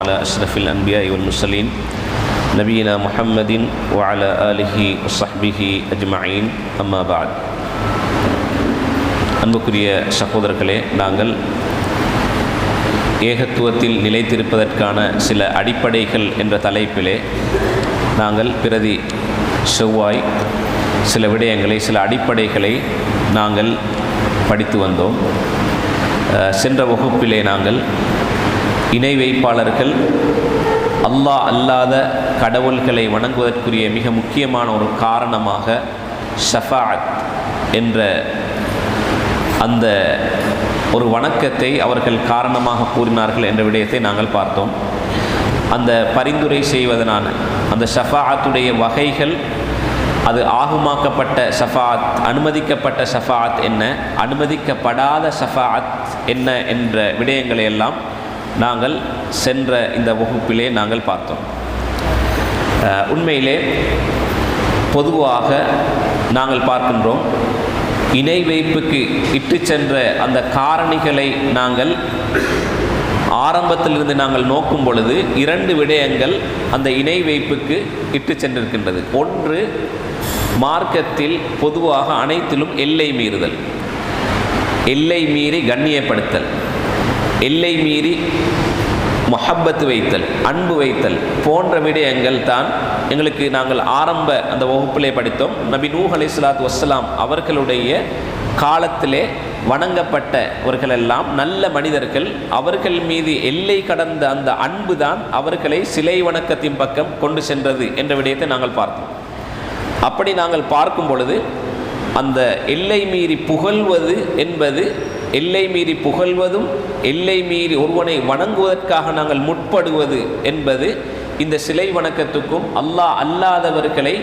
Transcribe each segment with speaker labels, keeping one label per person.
Speaker 1: على أشرف الأنبياء والمرسلين نبينا محمد وعلى آله وصحبه أجمعين أما بعد. அன்புக்குரிய சகோதரர்களே, நாங்கள் ஏகத்துவத்தில் நிலைத்திருப்பதற்கான சில அடிப்படைகள் என்ற தலைப்பிலே நாங்கள் பிரதி செவ்வாய் சில விடயங்களை, சில அடிப்படைகளை நாங்கள் படித்து வந்தோம். சென்ற வகுப்பிலே நாங்கள் இணை வைப்பாளர்கள் அல்லாஹ் அல்லாத கடவுள்களை வணங்குவதற்குரிய மிக முக்கியமான ஒரு காரணமாக ஷஃபாஅத் என்ற அந்த ஒரு வணக்கத்தை அவர்கள் காரணமாக கூறினார்கள் என்ற விடயத்தை நாங்கள் பார்த்தோம். அந்த பரிந்துரை செய்வதனான அந்த ஷஃபாஅத்துடைய வகைகள், அது ஆகுமாக்கப்பட்ட ஷஃபாஅத், அனுமதிக்கப்பட்ட ஷஃபாஅத் என்ன, அனுமதிக்கப்படாத ஷஃபாஅத் என்ன என்ற விடயங்களை எல்லாம் நாங்கள் சென்ற இந்த வகுப்பிலே நாங்கள் பார்த்தோம். உண்மையிலே பொதுவாக நாங்கள் பார்க்கின்றோம், இணை வைப்புக்கு இட்டு சென்ற அந்த காரணிகளை நாங்கள் ஆரம்பத்திலிருந்து நாங்கள் நோக்கும் பொழுது இரண்டு விடயங்கள் அந்த இணை வைப்புக்கு இட்டு சென்றிருக்கின்றது. ஒன்று, மார்க்கத்தில் பொதுவாக அனைத்திலும் எல்லை மீறுதல், எல்லை மீறி கண்ணியப்படுத்தல், எல்லை மீறி முஹப்பத்து வைத்தல், அன்பு வைத்தல் போன்ற விடயங்கள் தான் எங்களுக்கு நாங்கள் ஆரம்ப அந்த வகுப்பிலே படித்தோம். நபி நூஹ் அலைஹிஸ்ஸலாத்து வஸ்ஸலாம் அவர்களுடைய காலத்திலே வணங்கப்பட்டவர்களெல்லாம் நல்ல மனிதர்கள். அவர்கள் மீது எல்லை கடந்த அந்த அன்பு தான் அவர்களை சிலை வணக்கத்தின் பக்கம் கொண்டு சென்றது என்ற விடயத்தை நாங்கள் பார்த்தோம். அப்படி நாங்கள் பார்க்கும் பொழுது அந்த எல்லை மீறி புகழ்வது என்பது, எல்லை மீறி புகழ்வதும் எல்லை மீறி ஒருவனை வணங்குவதற்காக நாங்கள் முற்படுவது என்பது இந்த சிலை வணக்கத்துக்கும் அல்லாஹ் அல்லாதவர்களை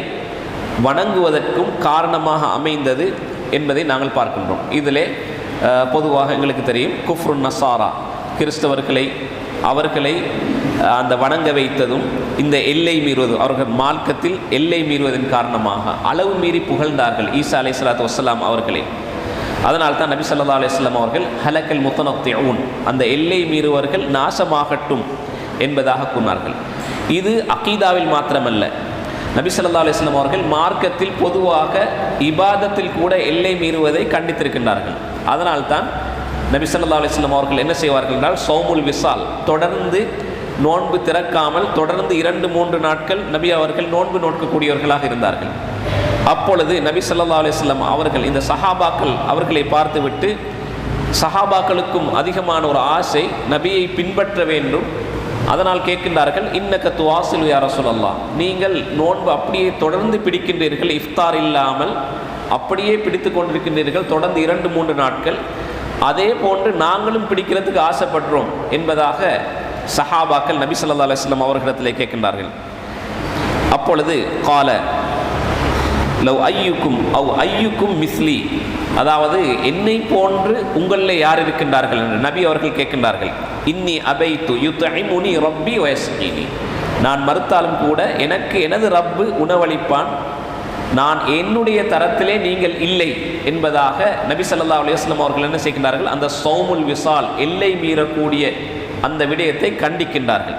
Speaker 1: வணங்குவதற்கும் காரணமாக அமைந்தது என்பதை நாங்கள் பார்க்கின்றோம். இதிலே பொதுவாக எங்களுக்கு தெரியும், குஃப்ருன் நசாரா, கிறிஸ்தவர்களை அவர்களை அந்த வணங்க வைத்ததும் இந்த எல்லை மீறுவதும், அவர்கள் மார்க்கத்தில் எல்லை மீறுவதன் காரணமாக அளவு மீறி புகழ்ந்தார்கள் ஈசா அலைஹிஸ்ஸலாத்து வஸ்ஸலாம் அவர்களை. அதனால் தான் நபி ஸல்லல்லாஹு அலைஹி வஸல்லம் அவர்கள் ஹலக்கல் முத்தனத்திஊன், அந்த எல்லை மீறுவர்கள் நாசமாகட்டும் என்பதாக கூறினார்கள். இது அகீதாவில் மாத்திரமல்ல, நபி ஸல்லல்லாஹு அலைஹி வஸல்லம் அவர்கள் மார்க்கத்தில் பொதுவாக இபாதத்தில் கூட எல்லை மீறுவதை கண்டித்திருக்கின்றார்கள். அதனால்தான் நபி ஸல்லல்லாஹு அலைஹி வஸல்லம் அவர்கள் என்ன செய்வார்கள் என்றால், சௌமுல் விசால், தொடர்ந்து நோன்பு திறக்காமல் தொடர்ந்து 2-3 நாட்கள் நபி அவர்கள் நோன்பு நோக்கக்கூடியவர்களாக இருந்தார்கள். அப்பொழுது நபி ஸல்லல்லாஹு அலைஹி வஸல்லம் அவர்கள் இந்த சஹாபாக்கள் அவர்களை பார்த்துவிட்டு, சஹாபாக்களுக்கும் அதிகமான ஒரு ஆசை நபியை பின்பற்ற வேண்டும். அதனால் கேட்கின்றார்கள், இன்னக துவாசிலு யா ரசூலல்லாஹ், நீங்கள் நோன்பு அப்படியே தொடர்ந்து பிடிக்கின்றீர்கள், இஃப்தார் இல்லாமல் அப்படியே பிடித்து கொண்டிருக்கின்றீர்கள் தொடர்ந்து 2-3 நாட்கள், அதே போன்று நாங்களும் பிடிக்கிறதுக்கு ஆசைப்படுறோம் என்பதாக சஹாபாக்கள் நபி ஸல்லல்லாஹு அலைஹி வஸல்லம் அவர்களிடத்திலே கேட்கின்றார்கள். அப்பொழுது கால லவ் ஐயுக்கும் அவ் ஐயுக்கும் மிஸ்லி, அதாவது என்னை போன்று உங்களில் யார் இருக்கின்றார்கள் என்று நபி அவர்கள் கேட்கின்றார்கள். இன்னி அபைத்து யுத்இமுனி ரப்பி வயஸ்கீனி, நான் மறுத்தாலும் கூட எனக்கு எனது ரப்பு உணவளிப்பான், நான் என்னுடைய தரத்திலே நீங்கள் இல்லை என்பதாக நபி ஸல்லல்லாஹு அலைஹி வஸல்லம் அவர்கள் என்ன செய்கின்றார்கள், அந்த சௌமுல் விசால், எல்லை மீறக்கூடிய அந்த விடயத்தை கண்டிக்கின்றார்கள்.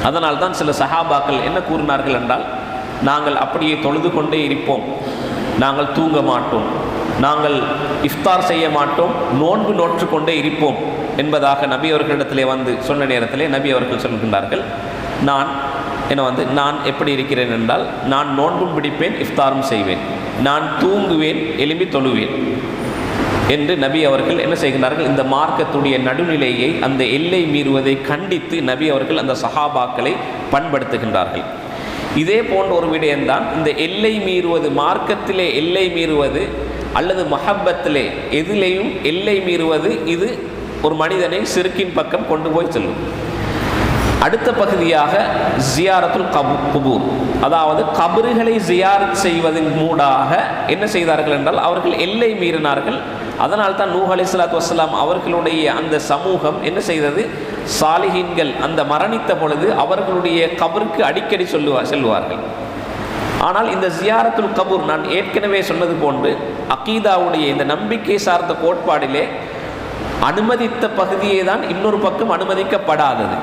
Speaker 1: அதனால் தான் சில சஹாபாக்கள் என்ன கூறினார்கள் என்றால், நாங்கள் அப்படியே தொழுது கொண்டே இருப்போம், நாங்கள் தூங்க மாட்டோம், நாங்கள் இஃப்தார் செய்ய மாட்டோம், நோன்பு நோற்று கொண்டே இருப்போம் என்பதாக நபி அவர்களிடத்திலே வந்து சொன்ன நேரத்திலே நபி அவர்கள் சொல்கின்றார்கள், நான் எப்படி இருக்கிறேன் என்றால், நான் நோன்பும் பிடிப்பேன், இஃப்தாரும் செய்வேன், நான் தூங்குவேன், எழும்பி தொழுவேன் என்று நபி அவர்கள் என்ன செய்கிறார்கள், இந்த மார்க்கத்துடைய நடுநிலையை, அந்த எல்லை மீறுவதை கண்டித்து நபி அவர்கள் அந்த சஹாபாக்களை பண்படுத்துகின்றார்கள். இதே போன்ற ஒரு விடயம்தான் இந்த எல்லை மீறுவது, மார்க்கத்திலே எல்லை மீறுவது அல்லது மஹப்பத்திலே எதிலேயும் எல்லை மீறுவது, இது ஒரு மனிதனை சிறுக்கின் பக்கம் கொண்டு போய் செல்லும். அடுத்த பகுதியாக ஜியாரத்துல் குபூர், அதாவது கபறுகளை ஜியாரத் செய்வதன் மூடாக என்ன செய்தார்கள் என்றால், அவர்கள் எல்லை மீறினார்கள். அதனால் தான் நூஹ் அலைஹிஸ்ஸலாத்து வஸ்ஸலாம் அவர்களுடைய அந்த சமூகம் என்ன செய்தது, சாலிஹீன்கள் அந்த மரணித்த பொழுது அவர்களுடைய கபருக்கு அடிக்கடி செல்வார்கள். ஆனால் இந்த ஜியாரத்துல் கபூர், நான் ஏற்கனவே சொன்னது போன்று அகீதாவுடைய இந்த நம்பிக்கை சார்ந்த கோட்பாடிலே அனுமதித்த பகுதியே தான் இன்னொரு பக்கம் அனுமதிக்கப்படாதது.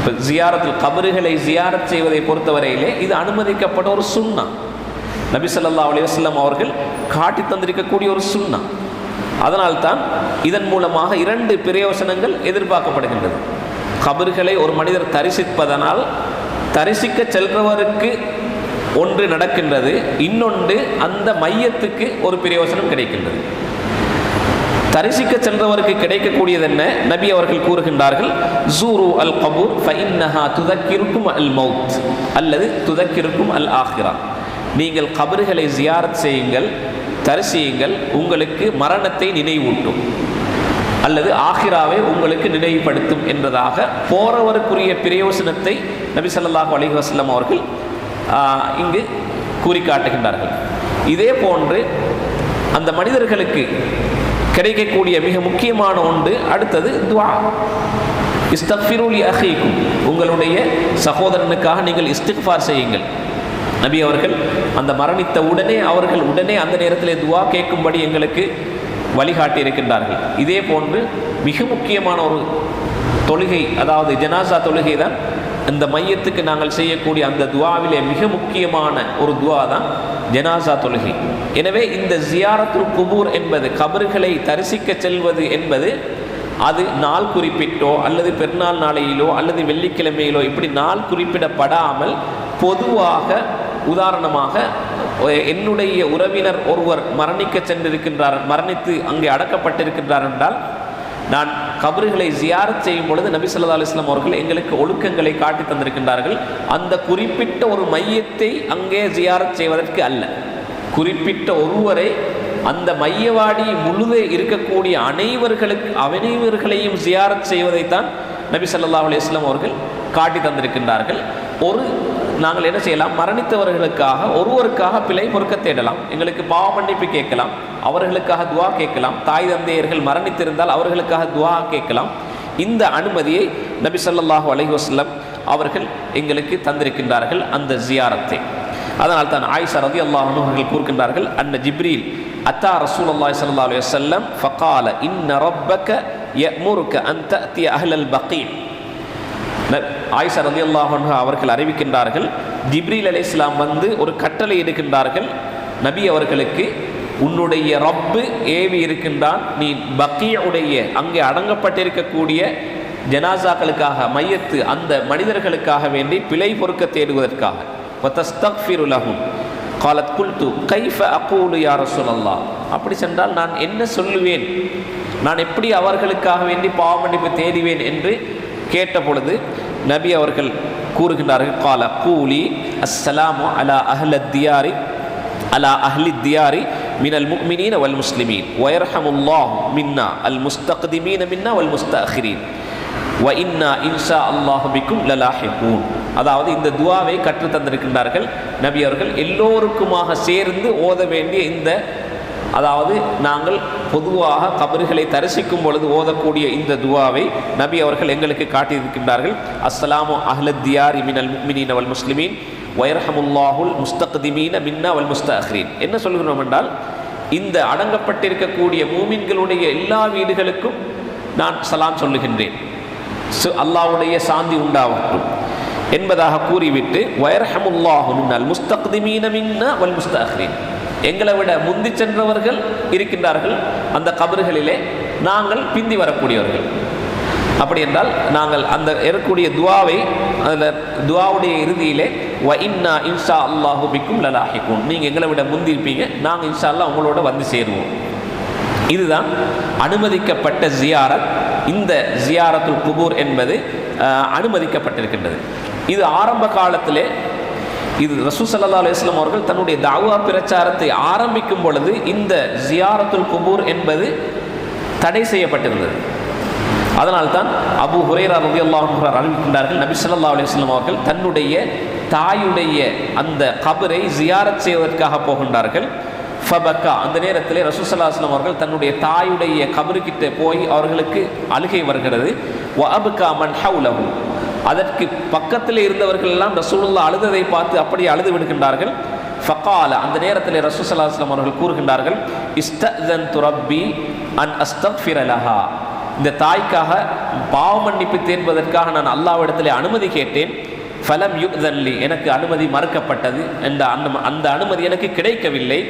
Speaker 1: இப்போ ஜியாரத்தில் கபறுகளை ஜியாரத் செய்வதை பொறுத்தவரையிலே இது அனுமதிக்கப்பட்ட ஒரு சுன்னா. நபி ஸல்லல்லாஹு அலைஹி வஸல்லம் அவர்கள் காட்டி தந்திருக்கக்கூடிய ஒரு சுன்னா. அதனால்தான் இதன் மூலமாக 2 பிரயோசனங்கள் எதிர்பார்க்கப்படுகின்றது. கபறுகளை ஒரு மனிதர் தரிசிப்பதனால் தரிசிக்க செல்றவருக்கு ஒன்று நடக்கின்றது, இன்னொன்று அந்த மையத்துக்கு ஒரு பிரயோசனம் கிடைக்கின்றது. தரிசிக்க சென்றவருக்கு கிடைக்கக்கூடியது என்ன? நபி அவர்கள் கூறுகின்றார்கள், ஜூரு அல் கபூர் ஃபஇன்னஹா துதக்கிருக்கும் அல் மௌத் அல்லது துதக்கிருக்கும் அல் ஆஹிரா. நீங்கள் கபறுகளை ஜியாரத் செய்யுங்கள், தரிசியுங்கள், உங்களுக்கு மரணத்தை நினைவூட்டும் அல்லது ஆஹிராவை உங்களுக்கு நினைவுபடுத்தும் என்றதாக போறவருக்குரிய பிரயோசனத்தை நபி ஸல்லல்லாஹு அலைஹி வஸல்லம் அவர்கள் இங்கு கூறி காட்டுகின்றார்கள். இதே போன்று அந்த மனிதர்களுக்கு கிடைக்கக்கூடிய மிக முக்கியமான ஒன்று அடுத்தது துஆ. இஸ்தக்ஃபிரு லி அஹீக்கும், உங்களுடைய சகோதரனுக்காக நீங்கள் இஸ்திக்ஃபார் செய்யுங்கள். நபி அவர்கள் அந்த மரணித்த அவர்கள் உடனே அந்த நேரத்தில் துஆ கேட்கும்படி எங்களுக்கு வழிகாட்டி இருக்கின்றார்கள். இதே போன்று மிக முக்கியமான ஒரு தொழுகை, அதாவது ஜனாசா தொழுகை தான் இந்த மையத்துக்கு நாங்கள் செய்யக்கூடிய அந்த துஆவிலே மிக முக்கியமான ஒரு துஆ தான் ஜனாசா தொழுகை. எனவே இந்த ஜியாரத்துல் குபூர் என்பது, கபறுகளை தரிசிக்க செல்வது என்பது, அது நாள் குறிப்பிட்டோ அல்லது பெருநாள் நாளையிலோ அல்லது வெள்ளிக்கிழமையிலோ இப்படி நாள் குறிப்பிடப்படாமல் பொதுவாக, உதாரணமாக என்னுடைய உறவினர் ஒருவர் மரணிக்க சென்றிருக்கின்றார், மரணித்து அங்கே அடக்கப்பட்டிருக்கின்றார் என்றால் நான் கபறுகளை ஜியாரத் செய்யும் பொழுது நபி ஸல்லல்லாஹு அலைஹி வஸல்லம் அவர்கள் எங்களுக்கு ஒழுக்கங்களை காட்டி தந்திருக்கின்றார்கள். அந்த குறிப்பிட்ட ஒரு மையத்தை அங்கே ஜியாரத் செய்வதற்கு அல்ல, குறிப்பிட்ட ஒருவரை அந்த மையவாடி முழுதே இருக்கக்கூடிய அனைவர்களையும் ஜியாரத் செய்வதைத்தான் நபி ஸல்லல்லாஹு அலைஹி வஸல்லம் அவர்கள் காட்டி தந்திருக்கின்றார்கள். நாங்கள் என்ன செய்யலாம்? மரணித்தவர்களுக்காக ஒருவருக்காக பிழை பொறுக்க தேடலாம், எங்களுக்கு பாவ மன்னிப்பு கேட்கலாம், அவர்களுக்காக துஆ கேட்கலாம், தாய் தந்தையர்கள் மரணித்திருந்தால் அவர்களுக்காக துஆ கேட்கலாம். இந்த அனுமதியை நபி ஸல்லல்லாஹு அலைஹி வஸல்லம் அவர்கள் எங்களுக்கு தந்திருக்கின்றார்கள், அந்த ஜியாரத்தை. அதனால் தான் ஆயிஷா ரலியல்லாஹு அன்ஹா அவர்கள் கூறுகின்றார்கள், அன்ன ஜிப்ரீல் அத்தா ரசூலுல்லாஹி ஸல்லல்லாஹு அலைஹி வஸல்லம் ஃபகால இன்ன ரப்பக யஅமுருக அன் தஅதி அஹ்லல் பகீ. ஆயிஷா ரலியல்லாஹு அன்ஹா அவர்கள் அறிவிக்கின்றார்கள், ஜிப்ரீல் அலைஹிஸ்ஸலாம் வந்து ஒரு கட்டளை எடுக்கின்றார்கள் நபி அவர்களுக்கு, உன்னுடைய ரப்பு ஏவி இருக்கின்றான், நீ பக்கீஉடைய அங்கே அடங்கப்பட்டிருக்கக்கூடிய ஜனாசாக்களுக்காக, மையத்து அந்த மனிதர்களுக்காக வேண்டி பிழை பொறுக்க தேடுவதற்காக. வதஸ்தக்ஃபிரு லஹும் காலத் குல்து கைஃப அகூலு யா ரசூலல்லாஹ். அப்படி சென்றால் நான் என்ன சொல்லுவேன், நான் எப்படி அவர்களுக்காக வேண்டி பாவ மன்னிப்பு தேடுவேன் என்று கேட்ட பொழுது நபி அவர்கள் கூறுகின்றார்கள், கால கூலி அஸ்ஸலாமு அலா அஹ்லி தியாரி மினல் முஃமினீன வல் முஸ்லிமீன் வயர்ஹமுல்லாஹு மின்னா அல் முஸ்தக்திமீன மின்னா வல் முஸ்தஅখিரீன் வ இன்னா இன்ஷா அல்லாஹு பிக்கும் லலாஹிகூன். அதாவது இந்த துஆவை கற்று தந்திருக்கின்றார்கள் நபி அவர்கள். எல்லோருக்குமாக சேர்ந்து ஓத வேண்டிய இந்த, அதாவது நாங்கள் பொதுவாக கபறுகளை தரிசிக்கும் பொழுது ஓதக்கூடிய இந்த துஆவை நபி அவர்கள் எங்களுக்கு காட்டியிருக்கின்றார்கள். அஸ்ஸலாமு அஹ்லத் தியாரி மினல் முஃமினீன வல் முஸ்லிமீன் வயர்ஹமுல்லாஹுல் முஸ்தக்திமீன மின்னா வல் முஸ்தஅখিரீன். என்ன சொல்கிறோம் என்றால், இந்த அடங்கப்பட்டிருக்கக்கூடிய மூமின்களுடைய எல்லா வீடுகளுக்கும் நான் சலாம் சொல்லுகின்றேன், அல்லாஹ்வுடைய சாந்தி உண்டாகட்டும் என்பதாக கூறிவிட்டு, வயர்ஹமுல்லாஹு மின்னல் முஸ்தக்திமீன மின்னா வல் முஸ்தஅখিரீன், எங்களை விட முந்தி சென்றவர்கள் இருக்கின்றார்கள் அந்த கபறுகளிலே, நாங்கள் பிந்தி வரக்கூடியவர்கள். அப்படி என்றால் நாங்கள் அந்த இருக்கக்கூடிய துஆவை, அதில் துஆவுடைய இறுதியிலே வ இன்னா இன்ஷா அல்லாஹு பிக்கும் லலாஹிகூன், நீங்கள் எங்களை விட முந்தி இருப்பீங்க, நாங்கள் இன்ஷா அல்லாஹ் உங்களோட வந்து சேருவோம். இதுதான் அனுமதிக்கப்பட்ட ஜியாரத். இந்த ஜியாரத்துல் குபூர் என்பது அனுமதிக்கப்பட்டிருக்கின்றது. இது ஆரம்ப காலத்திலே, இது ரசூல் ஸல்லல்லாஹு அலைஹி வஸல்லம் அவர்கள் தன்னுடைய தாவா பிரச்சாரத்தை ஆரம்பிக்கும் பொழுது இந்த ஜியாரத்துல் குபூர் என்பது தடை செய்யப்பட்டிருந்தது. அதனால்தான் அபூ ஹுரைரா ரலியல்லாஹு அன்ஹு அறிவிக்கின்றார்கள், நபி ஸல்லல்லாஹு அலைஹி வஸல்லம் அவர்கள் தன்னுடைய தாயுடைய அந்த கபரை ஜியாரத் செய்வதற்காக போகின்றார்கள். ஃபபக்கா, அந்த நேரத்திலே ரசூல் ஸல்லல்லாஹு அலைஹி வஸல்லம் அவர்கள் தன்னுடைய தாயுடைய கபருக்கிட்ட போய் அவர்களுக்கு அழுகை வருகிறது. வ அப்கா மன் ஹவுலஹு, அதற்கு பக்கத்தில் இருந்தவர்கள் எல்லாம் ரசூலுல்லாஹ் அழுததை பார்த்து அப்படியே அழுது விடுகின்றார்கள். ஃபகால, அந்த நேரத்தில் ரசூல் ஸல்லல்லாஹு அலைஹி வஸல்லம் அவர்கள் கூறுகின்றார்கள், இஸ்தஅஸன்து ரப்பி அன் அஸ்தக்ஃபிர லஹா, இந்த தாய்க்காக பாவ மன்னிப்பு தேர்வதற்காக நான் அல்லாஹ்விடத்திலே அனுமதி கேட்டேன். ஃபலம் யுக்தன்லி, எனக்கு அனுமதி மறுக்கப்பட்டது. அந்த அனுமதி எனக்கு கிடைக்கவில்லை.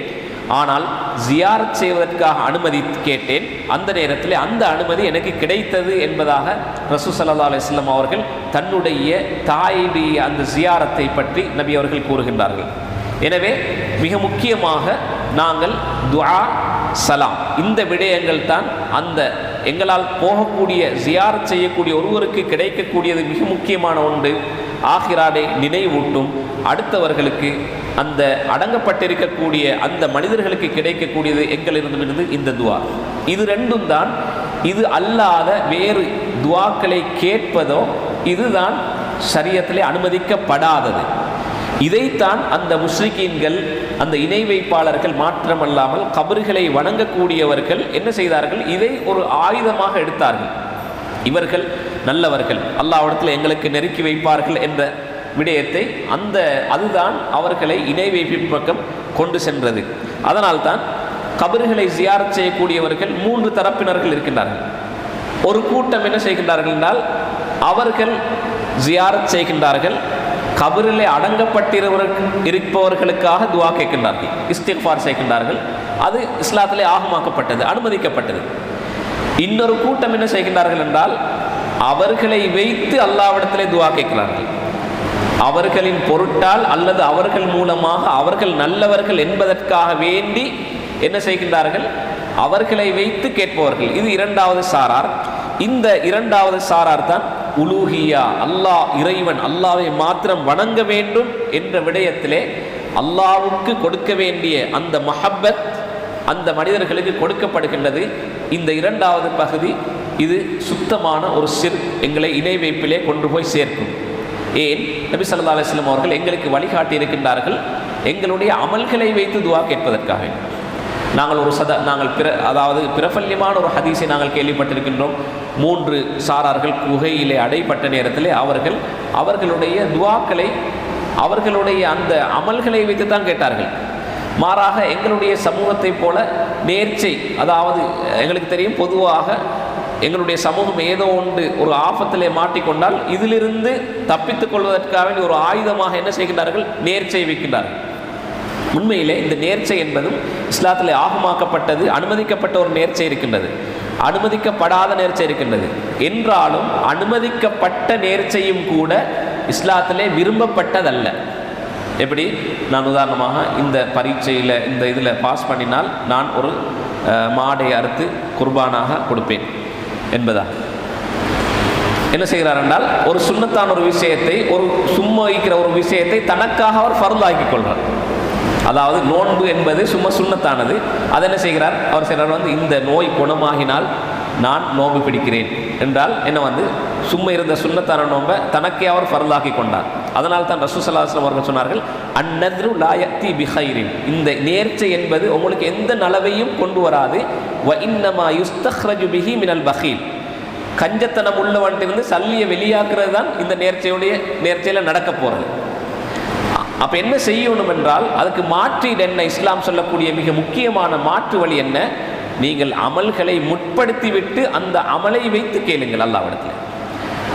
Speaker 1: ஆனால் ஜியாரத் செய்வதற்காக அனுமதி கேட்டேன். அந்த நேரத்தில் அந்த அனுமதி எனக்கு கிடைத்தது என்பதாக ரசூல் ஸல்லல்லாஹு அலைஹி வஸல்லம் அவர்கள் தன்னுடைய தாயுடைய அந்த ஜியாரத்தை பற்றி நபி அவர்கள் கூறுகின்றார்கள். எனவே மிக முக்கியமாக நாங்கள் துஆ, சலாம், இந்த விடயங்கள் தான் அந்த எங்களால் போகக்கூடிய ஜியாரத் செய்யக்கூடிய ஒருவருக்கு கிடைக்கக்கூடியது மிக முக்கியமான ஒன்று. ஆகிராடை நினைவூட்டும், அடுத்தவர்களுக்கு அந்த அடங்கப்பட்டிருக்கக்கூடிய அந்த மனிதர்களுக்கு கிடைக்கக்கூடியது எங்களிடமிருந்து இந்த துவா. இது ரெண்டும் தான். இது அல்லாத வேறு துவாக்களை கேட்பதோ இதுதான் ஷரியத்திலே அனுமதிக்கப்படாதது. இதைத்தான் அந்த முஸ்லிக்கீன்கள், அந்த இணை வைப்பாளர்கள் மாத்திரமல்லாமல் கபர்களை வணங்கக்கூடியவர்கள் என்ன செய்தார்கள்? இதை ஒரு ஆயுதமாக எடுத்தார்கள். இவர்கள் நல்லவர்கள், அல்லாஹ்விடத்தில் எங்களுக்கு நெருக்கி வைப்பார்கள் என்ற விடயத்தை அதுதான் அவர்களை இணை வைப்பின் பக்கம் கொண்டு சென்றது. அதனால்தான் கபர்களை ஜியாரத் செய்யக்கூடியவர்கள் 3 தரப்பினர்கள் இருக்கின்றார்கள். ஒரு கூட்டம் என்ன செய்கின்றார்கள் என்றால், அவர்கள் ஜியாரத் செய்கின்றார்கள், கபரிலே இருப்பவர்களுக்காக துவா கேட்கின்றார்கள், இஸ்திக்ஃபார் செய்கின்றார்கள். அது இஸ்லாத்திலே ஆகமாக்கப்பட்டது, அனுமதிக்கப்பட்டது. இன்னொரு கூட்டம் என்ன செய்கின்றார்கள் என்றால், அவர்களை வைத்து அல்லாஹ்விடத்திலே துவா கேட்கிறார்கள். அவர்களின் பொருட்டால் அல்லது அவர்கள் மூலமாக அவர்கள் நல்லவர்கள் என்பதற்காக வேண்டி என்ன செய்கின்றார்கள்? அவர்களை வைத்து கேட்பவர்கள். இது இரண்டாவது சாரார். இந்த இரண்டாவது சாரார் தான் உலூஹியா, அல்லாஹ் இறைவன், அல்லாஹ்வை மாத்திரம் வணங்க வேண்டும் என்ற விடயத்திலே அல்லாஹ்வுக்கு கொடுக்க வேண்டிய அந்த மஹப்பத் அந்த மனிதர்களுக்கு கொடுக்கப்படுகின்றது. இந்த இரண்டாவது பகுதி இது சுத்தமான ஒரு எங்களை இணை வைப்பிலே கொண்டு போய் சேர்க்கும். ஏன்? நபி ஸல்லல்லாஹு அலைஹி வஸல்லம் அவர்கள் எங்களுக்கு வழிகாட்டி இருக்கின்றார்கள், எங்களுடைய அமல்களை வைத்து துவா கேட்பதற்காக. நாங்கள் பிரபல்யமான ஒரு ஹதீஸை நாங்கள் கேள்விப்பட்டிருக்கின்றோம். 3 சாரார்கள் குகையிலே அடைப்பட்ட நேரத்திலே அவர்களுடைய துவாக்களை அவர்களுடைய அந்த அமல்களை வைத்து தான் கேட்டார்கள். மாறாக எங்களுடைய சமூகத்தை போல நேர்ச்சை, அதாவது எங்களுக்கு தெரியும், பொதுவாக எங்களுடைய சமூகம் ஏதோ ஒன்று ஒரு ஆபத்திலே மாட்டிக்கொண்டால் இதிலிருந்து தப்பித்துக் கொள்வதற்காக ஒரு ஆயுதமாக என்ன செய்கின்றார்கள்? நேர்ச்சை வைக்கின்றார்கள். உண்மையிலே இந்த நேர்ச்சை என்பதும் இஸ்லாத்திலே ஆகமாக்கப்பட்டது, அனுமதிக்கப்பட்ட ஒரு நேர்ச்சை இருக்கின்றது, அனுமதிக்கப்படாத நேர்ச்சை இருக்கின்றது. என்றாலும் அனுமதிக்கப்பட்ட நேர்ச்சையும் கூட இஸ்லாத்திலே விரும்பப்பட்டதல்ல. எப்படி? நான் உதாரணமாக இந்த பரீட்சையில் இந்த இதில் பாஸ் பண்ணினால் நான் ஒரு மாடை அறுத்து குர்பானாக கொடுப்பேன் என்பதா என்ன செய்கிறார் என்றால், ஒரு சுன்னத்தான ஒரு விஷயத்தை, ஒரு சும்மா வைக்கிற ஒரு விஷயத்தை தனக்காக அவர் ஃபர்லாக்கி கொள்கிறார். அதாவது நோன்பு என்பது சும்மா சுன்னத்தானது. அதை என்ன செய்கிறார்? அவர் செய்கிறார், இந்த நோய் குணமாகினால் நான் நோன்பு பிடிக்கிறேன் என்றால் என்ன சும்மா இருந்த சுன்னத்தான நோன்பை தனக்கே அவர் ஃபர்லாக்கி கொண்டார். அதனால் தான் ரசூல் ஸல்லல்லாஹு அலைஹி வஸல்லம் அவர்கள் சொன்னார்கள், அந்நத்ரு லா யத்தி பிஹைரின், இந்த நேர்ச்சை என்பது உங்களுக்கு எந்த நலவையும் கொண்டு வராது. வ இன்னமா யுஸ்தக்ரஜு பிஹி மினல் பஹீல், கஞ்சத்தனம் உள்ளவன்ட்டிருந்து சல்லியை வெளியாக்குறது தான் இந்த நேர்ச்சையில் நடக்க போகிறது. அப்போ என்ன செய்யணும் என்றால், அதுக்கு மாற்றீடு என்ன? இஸ்லாம் சொல்லக்கூடிய மிக முக்கியமான மாற்று வழி என்ன? நீங்கள் அமல்களை முற்படுத்திவிட்டு அந்த அமலை வைத்து கேளுங்கள் அல்லாஹ்விடத்தில்.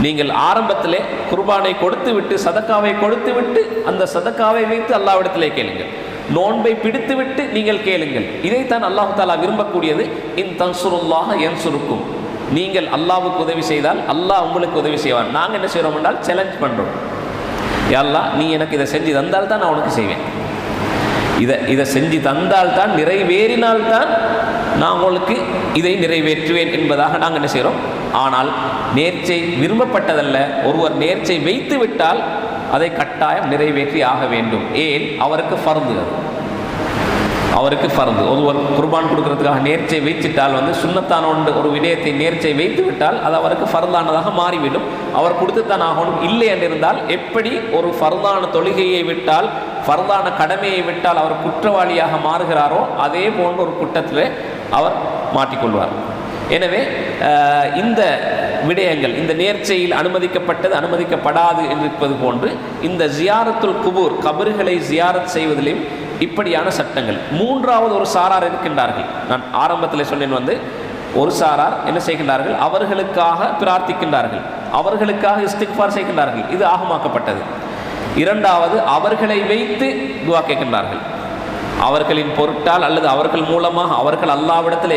Speaker 1: நீங்கள் ஆரம்பத்திலே குர்பானை கொடுத்து விட்டு, சதக்காவை கொடுத்து விட்டு, அந்த சதக்காவை வைத்து அல்லாஹ்விடத்திலே கேளுங்கள். நோன்பை பிடித்து விட்டு நீங்கள் கேளுங்கள். இதைத்தான் அல்லாஹ் தஆலா விரும்பக்கூடியது. இன் தன்சுருல்லாஹ யன்சுருக்கும், நீங்கள் அல்லாஹ்வுக்கு உதவி செய்தால் அல்லாஹ் உங்களுக்கு உதவி செய்வான். நாங்கள் என்ன செய்கிறோம் என்றால் சேலஞ்ச் பண்ணுறோம், யா அல்லாஹ் நீ எனக்கு இதை செஞ்சு தந்தால் தான் நான் உனக்கு செய்வேன், இதை செஞ்சு தந்தால்தான், நிறைவேறினால்தான் நான் உங்களுக்கு இதை நிறைவேற்றுவேன் என்பதாக நாங்கள் என்ன செய்கிறோம். ஆனால் நேர்ச்சை விரும்பப்பட்டதல்ல. ஒருவர் நேர்ச்சை வைத்து விட்டால் அதை கட்டாயம் நிறைவேற்றி ஆக வேண்டும். ஏன்? அவருக்கு ஃபர்து, அவருக்கு ஃபர்து. ஒருவர் குர்பான் கொடுக்கறதுக்காக நேர்ச்சை வைத்துட்டால் சுன்னத்தான ஒரு விடயத்தை நேர்ச்சை வைத்து விட்டால் அது அவருக்கு ஃபர்தானதாக மாறிவிடும். அவர் கொடுத்துத்தான் ஆகணும். இல்லை என்றிருந்தால், எப்படி ஒரு ஃபர்தான தொழுகையை விட்டால், ஃபர்தான கடமையை விட்டால் அவர் குற்றவாளியாக மாறுகிறாரோ அதே போன்ற ஒரு குற்றத்தில் அவர் மாட்டிக்கொள்வார். எனவே இந்த விடயங்கள், இந்த நேர்ச்சையில் அனுமதிக்கப்பட்டது அனுமதிக்கப்படாது இருப்பது போன்று இந்த ஜியாரத்துல் குபூர், கபர்களை ஜியாரத் செய்வதிலும் இப்படியான சட்டங்கள். 3வது ஒரு சாரார் இருக்கின்றார்கள். நான் ஆரம்பத்தில் சொன்னேன், ஒரு சாரார் என்ன செய்கின்றார்கள், அவர்களுக்காக பிரார்த்திக்கின்றார்கள், அவர்களுக்காக இஸ்திக்ஃபார் செய்கின்றார்கள், இது ஆகமாக்கப்பட்டது. இரண்டாவது, அவர்களை வைத்து துஆ கேட்கின்றார்கள், அவர்களின் பொருட்டால் அல்லது அவர்கள் மூலமாக அவர்கள் அல்லாஹ்விடத்தில்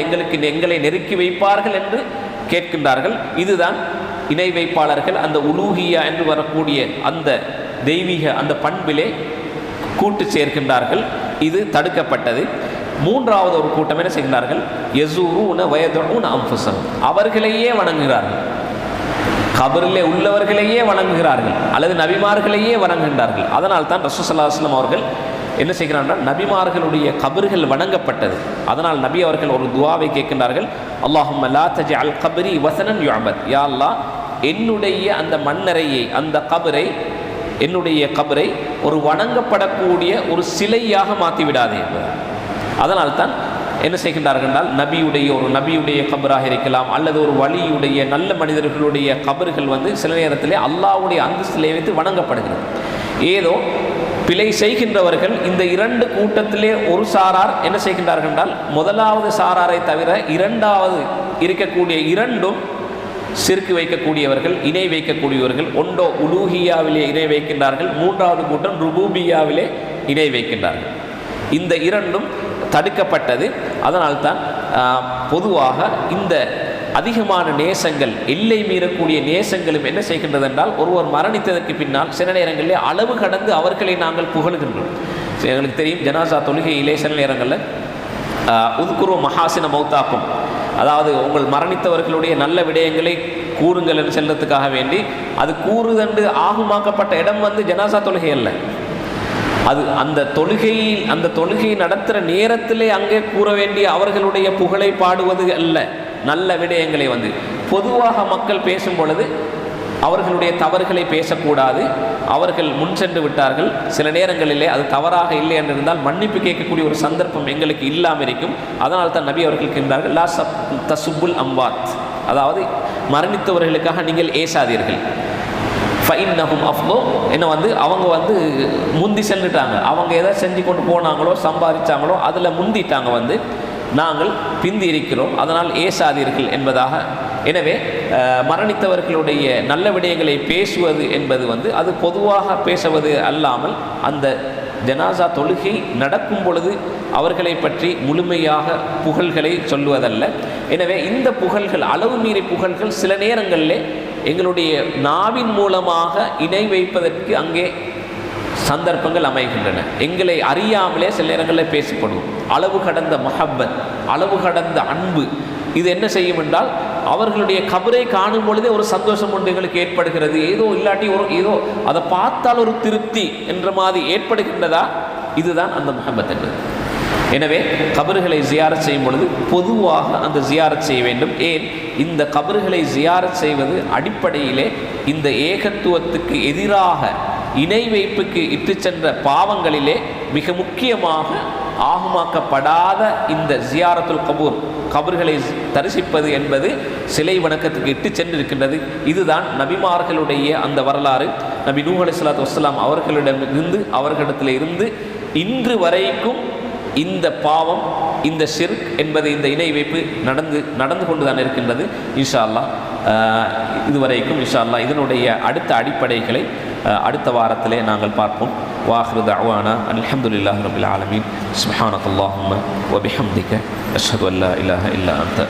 Speaker 1: எங்களை நெருக்கி வைப்பார்கள் என்று கேட்கின்றார்கள். இதுதான் இணை வைப்பாளர்கள் அந்த உலூஹியா என்று வரக்கூடிய அந்த தெய்வீக அந்த பண்பிலே கூட்டு சேர்க்கின்றார்கள். இது தடுக்கப்பட்டது. மூன்றாவது ஒரு கூட்டம் என்ன செய்கிறார்கள், யஸூரூன வயதுஊன அன்ஃபுஸஹும், அவர்களையே வணங்குகிறார்கள், கபரிலே உள்ளவர்களையே வணங்குகிறார்கள் அல்லது நபிமார்களையே வணங்குகின்றார்கள். அதனால் தான் ரசூல் ஸல்லல்லாஹு அலைஹி வஸல்லம் அவர்கள் என்ன செய்கிறார்கள், நபிமார்களுடைய கபர்கள் வணங்கப்பட்டது. அதனால் நபி அவர்கள் ஒரு துஆவை கேட்கின்றார்கள், அல்லாஹும்ம லா தஜ்அல் கப்ரி வஸனன் யுஅபத், யா அல்லாஹ் என்னுடைய அந்த மண்ணறையை, அந்த கபரை, என்னுடைய கபரை ஒரு வணங்கப்படக்கூடிய ஒரு சிலையாக மாற்றிவிடாதே என்பது. அதனால் தான் என்ன செய்கின்றார்கள் என்றால், ஒரு நபியுடைய கபராக இருக்கலாம் அல்லது ஒரு வலியுடைய நல்ல மனிதர்களுடைய கபர்கள் சில நேரத்திலே அல்லாஹ்வுடைய அந்தஸ்திலே வைத்து வணங்கப்படுகிறது. ஏதோ பிழை செய்கின்றவர்கள் இந்த இரண்டு கூட்டத்திலே ஒரு சாரார் என்ன செய்கின்றார்கள் என்றால், முதலாவது சாராரை தவிர இரண்டாவது இருக்கக்கூடிய இரண்டும் சிறுக்கு வைக்கக்கூடியவர்கள், இணை வைக்கக்கூடியவர்கள். ஒன்றோ உலூஹியாவிலே இணை வைக்கின்றார்கள், மூன்றாவது கூட்டம் ருபூபியாவிலே இணை வைக்கின்றார்கள். இந்த இரண்டும் தடுக்கப்பட்டது. அதனால்தான் பொதுவாக இந்த அதிகமான நேசங்கள், எல்லை மீறக்கூடிய நேசங்களும் என்ன செய்கின்றது என்றால், ஒருவர் மரணித்ததற்கு பின்னால் சில நேரங்களிலே அளவு கடந்து அவர்களை நாங்கள் புகழ்கின்றோம். எங்களுக்கு தெரியும், ஜனாசா தொழுகையிலே சில நேரங்களில் உதுக்குரு மஹாசின மௌத்தாக்கும், அதாவது உங்கள் மரணித்தவர்களுடைய நல்ல விடயங்களை கூறுங்கள் என்று செல்றதுக்காக வேண்டி அது கூறுதண்டு ஆகுமாக்கப்பட்ட இடம் ஜனாசா தொழுகை அல்ல. அது அந்த தொழுகை நடத்துகிற நேரத்திலே அங்கே கூற வேண்டிய அவர்களுடைய புகழை பாடுவது அல்ல. நல்ல விடயங்களை பொதுவாக மக்கள் பேசும் பொழுது அவர்களுடைய தவறுகளை பேசக்கூடாது. அவர்கள் முன் சென்று விட்டார்கள், சில நேரங்களிலே அது தவறாக இல்லை என்றிருந்தால் மன்னிப்பு கேட்கக்கூடிய ஒரு சந்தர்ப்பம் எங்களுக்கு இல்லாமல் இருக்கும். அதனால் தான் நபி அவர்கள் கேட்கிறார்கள், லா தசுப்புல் அம்வாத், அதாவது மரணித்தவர்களுக்காக நீங்கள் ஏசாதீர்கள். ஃபைன்னஹும் அஃப்லோ என்ன அவங்க முந்தி சென்றுட்டாங்க, அவங்க எதை செஞ்சு கொண்டு போனாங்களோ சம்பாதிச்சாங்களோ அதில் முந்திட்டாங்க, நாங்கள் பிந்தி இருக்கிறோம், அதனால் ஏசாதீர்கள் என்பதாக. எனவே மரணித்தவர்களுடைய நல்ல விடயங்களை பேசுவது என்பது அது பொதுவாக பேசுவது அல்லாமல் அந்த ஜனாசா தொழுகை நடக்கும் பொழுது அவர்களை பற்றி முழுமையாக புகழ்களை சொல்லுவதல்ல. எனவே இந்த புகழ்கள், அளவு மீறி புகழ்கள் சில நேரங்களிலே எங்களுடைய நாவின் மூலமாக இணை வைப்பதற்கு அங்கே சந்தர்ப்பங்கள் அமைகின்றன. எங்களை அறியாமலே சில நேரங்களில் பேசப்படுவோம். அளவு கடந்த மஹப்பத், அளவு கடந்த அன்பு, இது என்ன செய்யும் என்றால், அவர்களுடைய கபரை காணும் பொழுதே ஒரு சந்தோஷம் ஒன்று எங்களுக்கு ஏற்படுகிறது. ஏதோ இல்லாட்டி ஏதோ அதை பார்த்தால் ஒரு திருப்தி என்ற மாதிரி ஏற்படுகின்றதா, இதுதான் அந்த மஹப்பத் என்பது. எனவே கபர்களை ஜியாரத் செய்யும் பொழுது பொதுவாக அந்த ஜியாரத் செய்ய வேண்டும். ஏன், இந்த கபர்களை ஜியாரத் செய்வது அடிப்படையிலே இந்த ஏகத்துவத்துக்கு எதிராக இணை வைப்புக்கு இட்டு சென்ற பாவங்களிலே மிக முக்கியமாக ஆகுமாக்கப்படாத இந்த ஜியாரத்துல் கபூர், கபர்களை தரிசிப்பது என்பது சிலை வணக்கத்துக்கு இட்டு சென்றிருக்கின்றது. இதுதான் நபிமார்களுடைய அந்த வரலாறு. நபி நூஹ் அலைஹிஸ்ஸலாத்து வஸ்ஸலாம் அவர்களிடத்தில் இருந்து இன்று வரைக்கும் இந்த பாவம், இந்த ஷிர்க் என்பது, இந்த இணை வைப்பு நடந்து கொண்டு தான் இருக்கின்றது. இன்ஷா அல்லாஹ் இதுவரைக்கும் இன்ஷா அல்லாஹ் இதனுடைய அடுத்த அடிப்படைகளை அடுத்த வாரத்திலே நாங்கள் பார்ப்போம். வாஹிரு தஅவானா அல்ஹம்துலில்லாஹி ரப்பில் ஆலமீன். சுப்ஹானக்கல்லாஹும்ம வ பிஹம்திக அஷ்ஹது அல்லா இலாஹா இல்லா அன்த